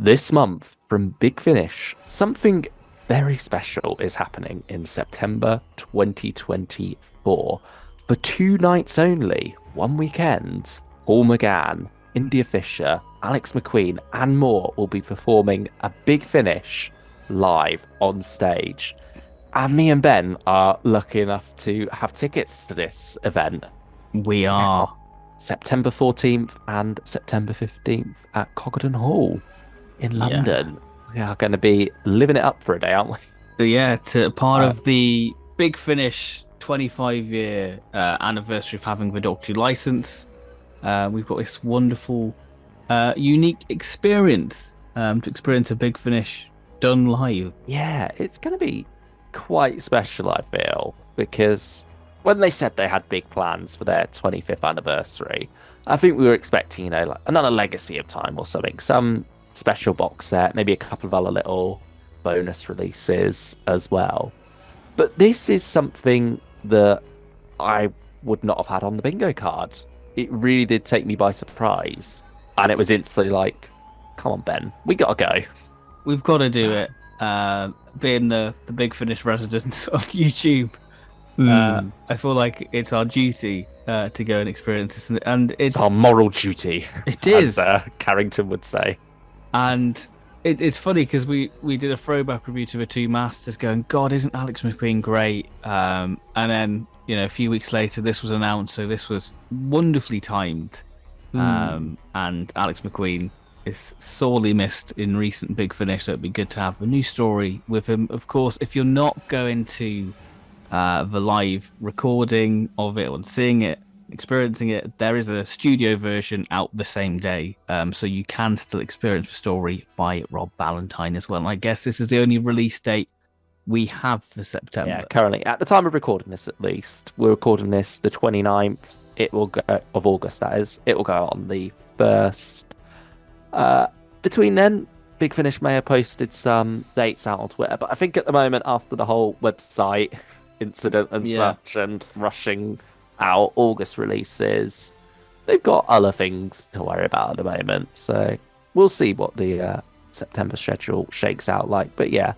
This month from Big Finish, something very special is happening in September 2024. For 2 nights only, one weekend, Paul McGann, India Fisher, Alex McQueen, and more will be performing a Big Finish live on stage. And me and Ben are lucky enough to have tickets to this event. We Yeah, on are. September 14th and September 15th at Cogden Hall in Yeah. London. We are going to be living it up for a day, aren't we? So yeah, to part Uh, of the Big Finish 25-year anniversary of having the Doctor Who license, we've got this wonderful, unique experience to experience a Big Finish done live. yeah, it's going to be quite special, I feel, because when they said they had big plans for their 25th anniversary, I think we were expecting, like another Legacy of Time or something, some special box set, maybe a couple of other little bonus releases as well. But this is something that I would not have had on the bingo card. It really did take me by surprise. And it was instantly like, come on, Ben, we gotta go. We've got to do it. Being the Big Finish residents of YouTube, Hmm. I feel like it's our duty to go and experience this, and It's our moral duty, it as is. Carrington would say. And it's funny because we did a throwback review to the Two Masters, going, God, isn't Alex McQueen great? And then a few weeks later, this was announced, so this was wonderfully timed. Hmm. And Alex McQueen is sorely missed in recent Big Finish, so it'd be good to have a new story with him. Of course, if you're not going to the live recording of it and seeing it, experiencing it, there is a studio version out the same day. So you can still experience the story by Rob Ballantyne as well. And I guess this is the only release date we have for Yeah, September. currently, at the time of recording this at least, we're recording this the 29th. It will go of August, that is. It will go on the 1st. Uh, Between then, Big Finish may have posted some dates out on Twitter, but I think at the moment, after the whole website incident and Yeah. such, and rushing out August releases, they've got other things to worry about at the moment. So we'll see what the September schedule shakes out like. But yeah,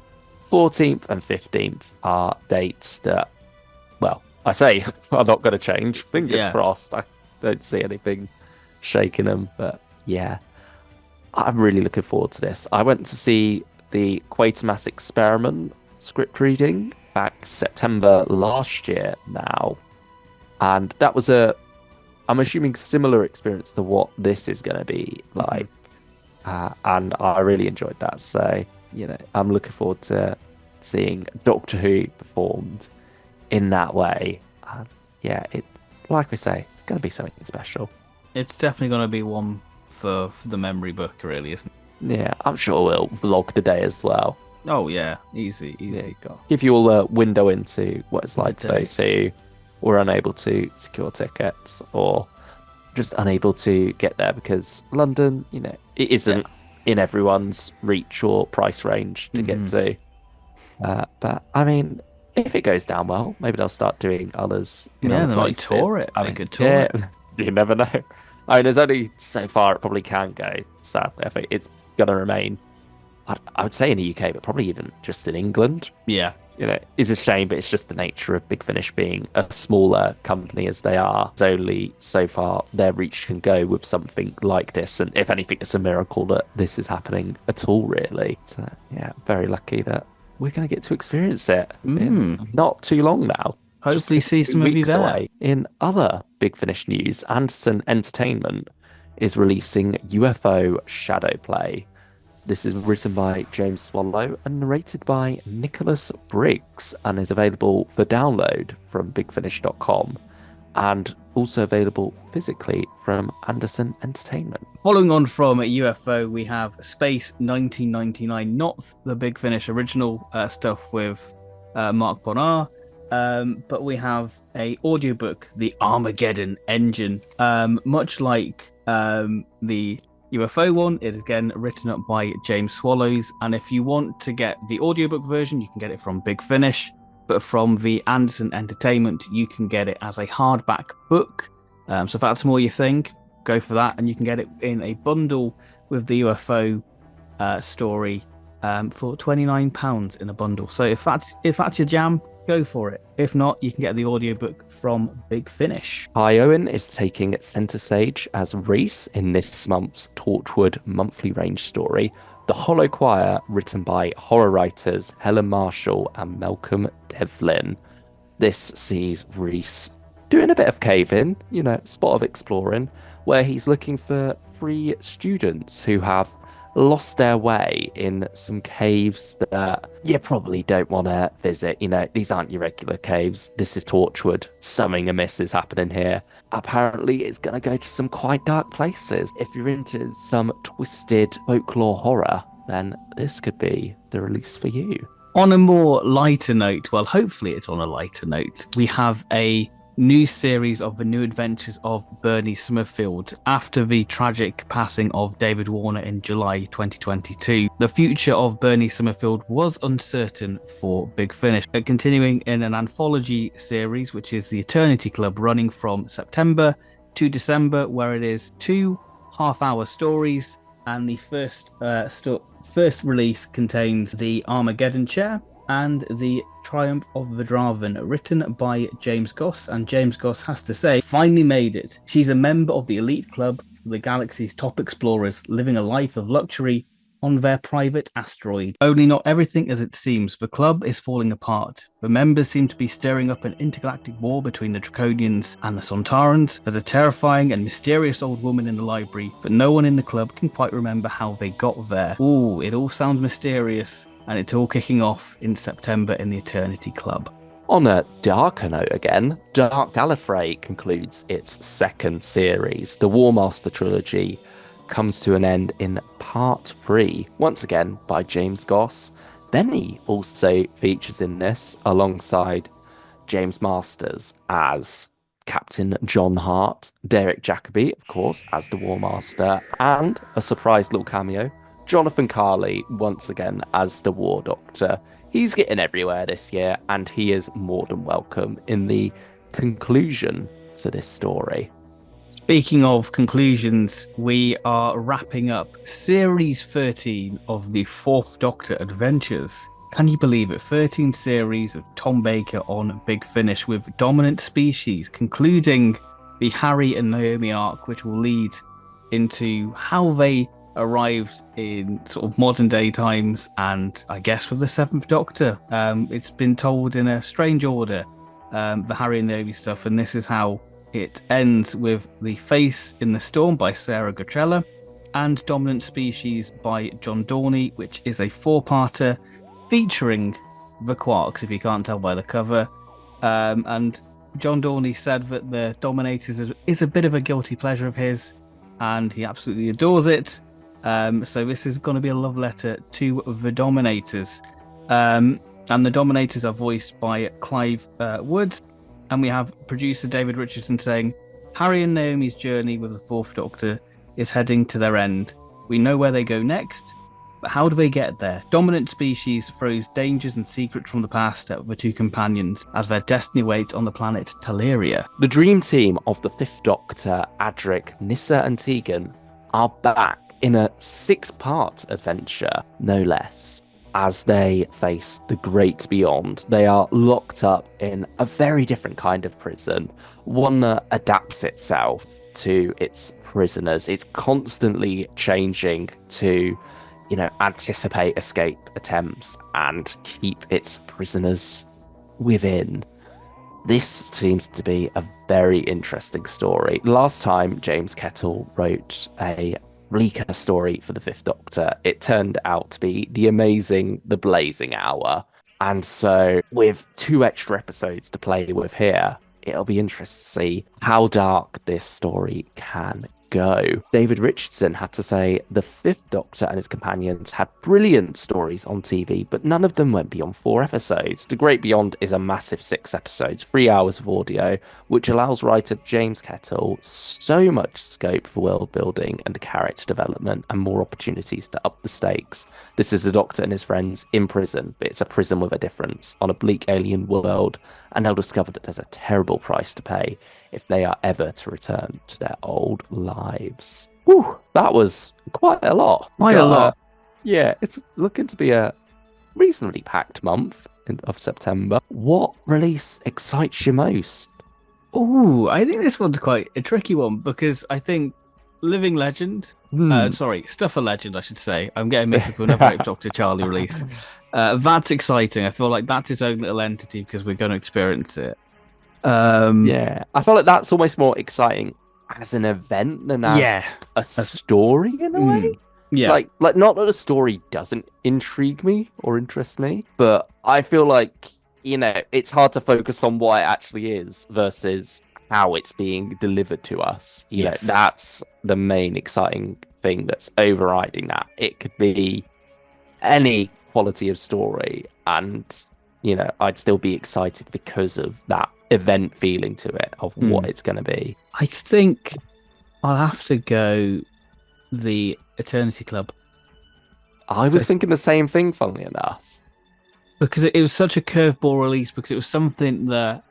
14th and 15th are dates that, well, I say are not going to change. Fingers Yeah. crossed. I don't see anything shaking them, but yeah. I'm really looking forward to this. I went to see the Quatermass Experiment script reading back September last year now, and that was I'm assuming, similar experience to what this is going to be Mhm. like, and I really enjoyed that. So, I'm looking forward to seeing Doctor Who performed in that way. Yeah, like we say, it's going to be something special. It's definitely going to be one for the memory book, really, isn't Yeah, I'm sure we'll vlog the day as well. it? Oh, yeah. Easy, Yeah, easy. give you all a window into what it's The like for day. those who were unable to secure tickets or just unable to get there because London, it Yeah. isn't in everyone's reach or price range to get Hmm. to. But I mean, if it goes down well, maybe they'll start doing others in Yeah, other they might tour places. it. I They mean, could tour yeah, it. you never know. I mean, there's only so far it probably can go. Sadly, I think it's gonna remain. I would say in the UK, but probably even just in England. Yeah. Is a shame, but it's just the nature of Big Finish being a smaller company as they are. It's only so far their reach can go with something like this. And if anything, it's a miracle that this is happening at all, really. So, yeah, very lucky that we're going to get to experience it in Mm. not too long now. Just Hopefully a see few some of you weeks there. away. In other Big Finish news, Anderson Entertainment is releasing UFO Shadow Play. This is written by James Swallow and narrated by Nicholas Briggs and is available for download from bigfinish.com and also available physically from Anderson Entertainment. Following on from UFO, we have Space 1999, not the Big Finish original stuff with Mark Bonar, but we have a audiobook, The Armageddon Engine. Much like the UFO one, it is again written up by James Swallows. And if you want to get the audiobook version, you can get it from Big Finish. But from the Anderson Entertainment, you can get it as a hardback book. So if that's more your thing, go for that, and you can get it in a bundle with the UFO story for £29 in a bundle. So if that's your jam, go for it. If not, you can get the audiobook from Big Finish. Hi Owen is taking centre stage as Rhys in this month's Torchwood monthly range story, The Hollow Choir, written by horror writers Helen Marshall and Malcolm Devlin. This sees Rhys doing a bit of caving, spot of exploring, where he's looking for three students who have lost their way in some caves that you probably don't want to visit. These aren't your regular caves. This is Torchwood. Something amiss is happening here. Apparently, it's going to go to some quite dark places. If you're into some twisted folklore horror, then this could be the release for you. On a more lighter note, well, hopefully it's on a lighter note, we have a new series of the new adventures of Bernie Summerfield after the tragic passing of David Warner in July 2022. The future of Bernie Summerfield was uncertain for Big Finish, continuing in an anthology series, which is the Eternity Club, running from September to December, where it is 2 half-hour stories, and the first release contains the Armageddon Chair and the Triumph of the Draven, written by James Goss. And James Goss has to say, finally made it. She's a member of the elite club of the galaxy's top explorers, living a life of luxury on their private asteroid. Only not everything as it seems. The club is falling apart. The members seem to be stirring up an intergalactic war between the Draconians and the Sontarans. There's a terrifying and mysterious old woman in the library, but no one in the club can quite remember how they got there. Ooh, it all sounds mysterious, and it's all kicking off in September in the Eternity Club. On a darker note again, Dark Gallifrey concludes its second series. The War Master trilogy comes to an end in part 3, once again by James Goss. Benny also features in this alongside James Masters as Captain John Hart, Derek Jacobi, of course, as the War Master, and a surprise little cameo, Jonathan Carley, once again, as the War Doctor. He's getting everywhere this year, and he is more than welcome in the conclusion to this story. Speaking of conclusions, we are wrapping up Series 13 of the Fourth Doctor Adventures. Can you believe it? 13 series of Tom Baker on Big Finish, with Dominant Species concluding the Harry and Naomi arc, which will lead into how they arrived in sort of modern day times, and I guess with the Seventh Doctor. It's been told in a strange order, the Harry and Naomi stuff, and this is how it ends, with The Face in the Storm by Sarah Gatrella and Dominant Species by John Dorney, which is a 4-parter featuring the Quarks, if you can't tell by the cover. And John Dorney said that the Dominators is a bit of a guilty pleasure of his, and he absolutely adores it. So this is going to be a love letter to the Dominators. And the Dominators are voiced by Clive Wood. And we have producer David Richardson saying, Harry and Naomi's journey with the Fourth Doctor is heading to their end. We know where they go next, but how do they get there? Dominant Species throws dangers and secrets from the past at the two companions as their destiny waits on the planet Teleria. The dream team of the Fifth Doctor, Adric, Nyssa and Tegan, are back in a 6-part adventure, no less, as they face the great beyond. They are locked up in a very different kind of prison, one that adapts itself to its prisoners. It's constantly changing to, anticipate escape attempts and keep its prisoners within. This seems to be a very interesting story. Last time James Kettle wrote a bleaker story for the Fifth Doctor, it turned out to be The Amazing, The Blazing Hour. And so with 2 extra episodes to play with here, it'll be interesting to see how dark this story can go. David Richardson had to say the Fifth Doctor and his companions had brilliant stories on TV, but none of them went beyond 4 episodes. The Great Beyond is a massive 6 episodes, 3 hours of audio, which allows writer James Kettle so much scope for world building and character development and more opportunities to up the stakes. This is the Doctor and his friends in prison, but it's a prison with a difference on a bleak alien world, and they'll discover that there's a terrible price to pay if they are ever to return to their old lives. Whew, that was quite a lot. Quite a lot. Yeah, it's looking to be a reasonably packed month of September. What release excites you most? Oh, I think this one's quite a tricky one because I think Living Legend, Hmm. sorry, Stuff a Legend, I should say. I'm getting mixed up with another Dr. Charlie release. That's exciting. I feel like that's its own little entity because we're going to experience it. Um, Yeah, I feel like that's almost more exciting as an event than yeah, as a that's, story in a way. yeah, Like not that a story doesn't intrigue me or interest me, but I feel like, it's hard to focus on what it actually is versus how it's being delivered to us. yes. That's the main exciting thing that's overriding that. It could be any quality of story, and I'd still be excited because of that event feeling to it of what Mm. it's going to be. I think I'll have to go the Eternity Club. I So was thinking the same thing, funnily enough. because it was such a curveball release because it was something that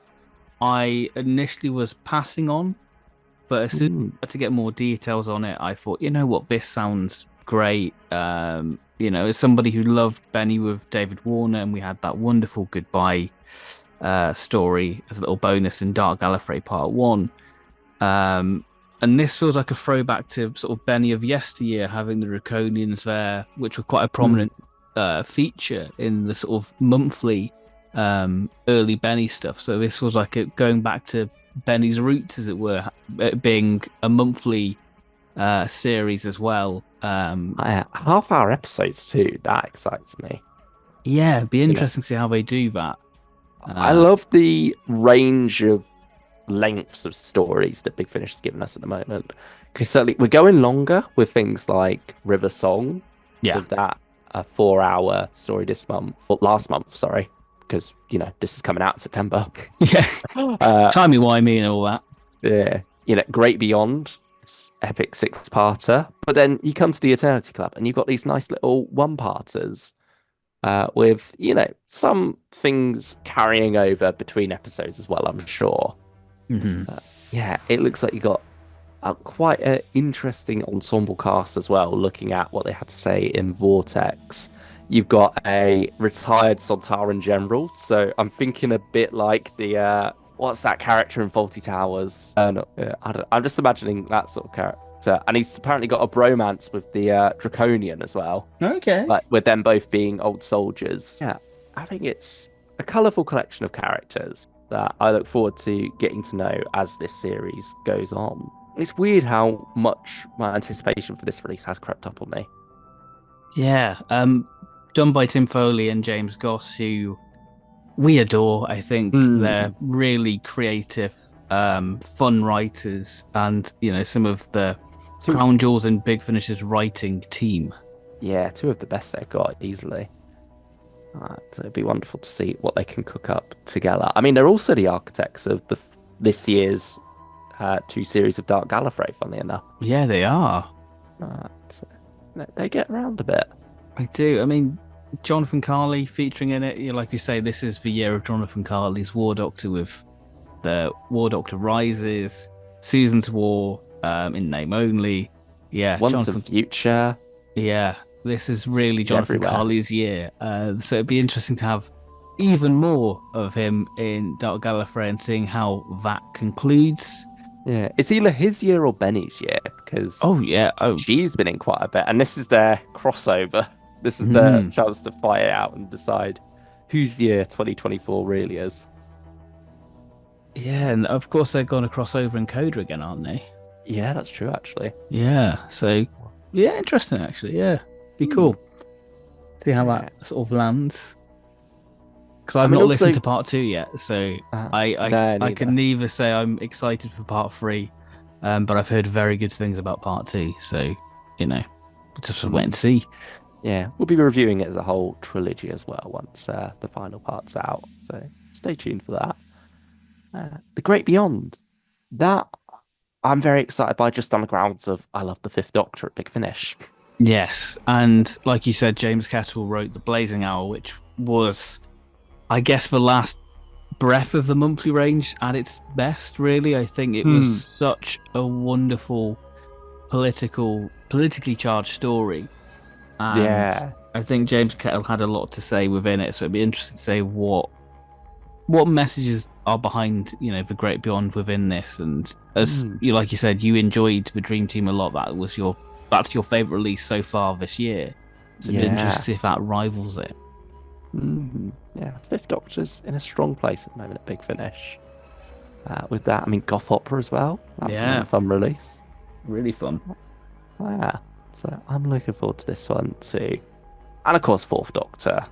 I initially was passing on, but as soon as Hmm. I had to get more details on it, I thought, you know what, this sounds great. As somebody who loved Benny with David Warner, and we had that wonderful goodbye story as a little bonus in Dark Gallifrey Part One. And this feels like a throwback to sort of Benny of yesteryear, having the Draconians there, which were quite a Hmm. prominent feature in the sort of monthly early Benny stuff. So this was like going back to Benny's roots, as it were, it being a monthly series as well. Half-hour episodes too. That excites me. Yeah, it'd be You know, interesting to see how they do that. I Uh, love the range of lengths of stories that Big Finish has given us at the moment. Because certainly we're going longer with things like River Song, yeah, with that a 4 hour story this month, or last month, sorry, because this is coming out in September. yeah, uh, timey wimey and all that. yeah, Great Beyond, it's epic six-parter, but then you come to the Eternity Club and you've got these nice little one-parters with some things carrying over between episodes as well, I'm sure. Hmm. Yeah, it looks like you got quite an interesting ensemble cast as well, looking at what they had to say in Vortex. You've got a retired Sontaran general, so I'm thinking a bit like the what's that character in Faulty Towers? No, yeah, I'm just imagining that sort of character, and he's apparently got a bromance with the Draconian as well, Okay. like with them both being old soldiers. Yeah, I think it's a colourful collection of characters that I look forward to getting to know as this series goes on. It's weird how much my anticipation for this release has crept up on me. Yeah, done by Tim Foley and James Goss, who we adore. I think Hmm. they're really creative, fun writers, and some of the Two, crown jewels in Big Finish's writing team. yeah, two of the best they've got easily. So it'd be wonderful to see what they can cook up together. I mean, they're also the architects of this year's two series of Dark Gallifrey. Funnily enough, Yeah, they are. so, they get around a bit. I do. I mean, Jonathan Carley featuring in it. Like you say, this is the year of Jonathan Carley's War Doctor with the War Doctor Rises, Susan's War, in name only. Yeah, Once a Jonathan. future, Yeah, this is really he's Jonathan everywhere. Carley's year. So it'd be interesting to have even more of him in Dark Gallifrey and seeing how that concludes. Yeah, it's either his year or Benny's year because Oh yeah. Oh, she's been in quite a bit, and this is their crossover. This is their mhm. chance to fight it out and decide whose year 2024 really is. Yeah, and of course they're going to cross over in Coda again, aren't they? Yeah, that's true, actually. Yeah. So yeah, interesting actually. Yeah, be Hmm. cool. See how that Yeah. sort of lands. Because I I've mean, not listened also, to part two yet, so no, I can neither. neither say I'm excited for part three, but I've heard very good things about part two. So you know, just wait Hmm. and see. Yeah, we'll be reviewing it as a whole trilogy as well once the final part's out. So stay tuned for that. The Great Beyond. That I'm very excited by, just on the grounds of I love the Fifth Doctor at Big Finish. Yes, and like you said, James Kettle wrote the Blazing Hour, which was, I guess, the last breath of the monthly range at its best. Really, I think it was Hmm. such a wonderful politically charged story. and Yeah. I think James Kettle had a lot to say within it. So it'd be interesting to say what messages are behind the great beyond within this. And as Mm, you like you said, you enjoyed the Dream Team a lot. That's your favorite release so far this year. So it'd be interesting to yeah. see if that rivals it. Yeah. Fifth Doctor's in a strong place at the moment at Big Finish. With that, I mean, Goth Opera as well. That's another Yeah, fun release. really fun. Yeah. So I'm looking forward to this one too. And of course, Fourth Doctor.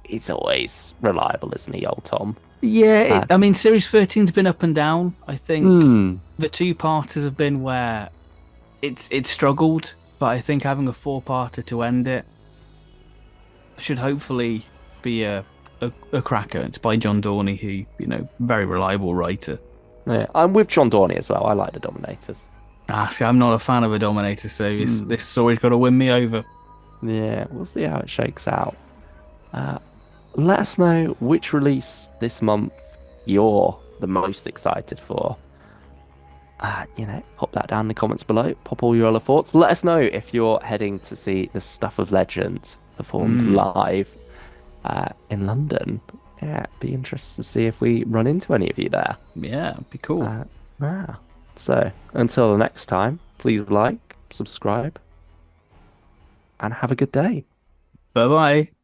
He's always reliable, isn't he, old Tom? Yeah, Uh, I mean, Series 13's been up and down. I think mm, the two-parters have been where it's struggled, but I think having a four-parter to end it should hopefully be a cracker. It's by John Dorney, who, very reliable writer. yeah. I'm with John Dorney as well. I like the Dominators. See, I'm not a fan of a Dominator, so Mm, this story's got to win me over. yeah, we'll see how it shakes out. Uh, Let us know which release this month you're the most excited for. Pop that down in the comments below. Pop all your other thoughts. Let us know if you're heading to see the Stuff of Legend performed Mm, live in London. Yeah, be interested to see if we run into any of you there. yeah, it'd be cool. Uh, yeah. So until the next time, please like, subscribe, and have a good day. Bye bye.